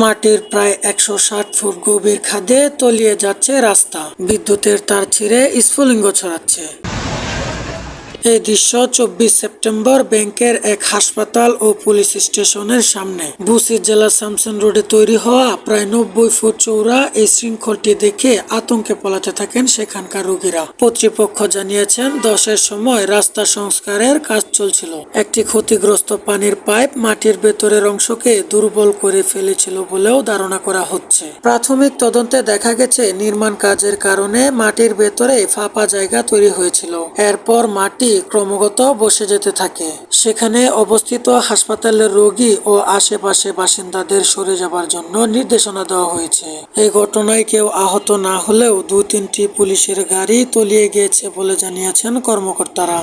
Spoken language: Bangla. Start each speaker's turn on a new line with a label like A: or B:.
A: মাটির প্রায় ১৬০ ফুট গভীর খাদে তলিয়ে যাচ্ছে রাস্তা, বিদ্যুতের তার ছিঁড়ে স্ফুলিঙ্গ ছড়াচ্ছে। এই দৃশ্য ২৪ সেপ্টেম্বর ব্যাংকের এক হাসপাতাল ও পুলিশ স্টেশনের সামনে। বুসি জেলার শামছান রোডে তৈরি হওয়া প্রায় ৯০ ফুট চওড়া এই শৃঙ্খলটি দেখে আতঙ্কে পলাতে থাকেন সেখানকার রোগীরা। কর্তৃপক্ষ জানিয়েছেন ১০-এর সময় রাস্তা সংস্কারের কাজ চলছিল। একটি ক্ষতিগ্রস্ত পানির পাইপ মাটির ভেতরের অংশকে দুর্বল করে ফেলেছিল বলেও ধারণা করা হচ্ছে। প্রাথমিক তদন্তে দেখা গেছে নির্মাণ কাজের কারণে মাটির ভেতরে ফাঁপা জায়গা তৈরি হয়েছিল। এরপর মাটি ক্রমাগত বসে যেতে থাকে। সেখানে অবস্থিত হাসপাতালের রোগী ও আশেপাশে বাসিন্দাদের সরে যাবার জন্য নির্দেশনা দেওয়া হয়েছে। এই ঘটনায় কেউ আহত না হলেও ২-৩টি পুলিশের গাড়ি তলিয়ে গিয়েছে বলে জানিয়েছেন কর্মকর্তারা।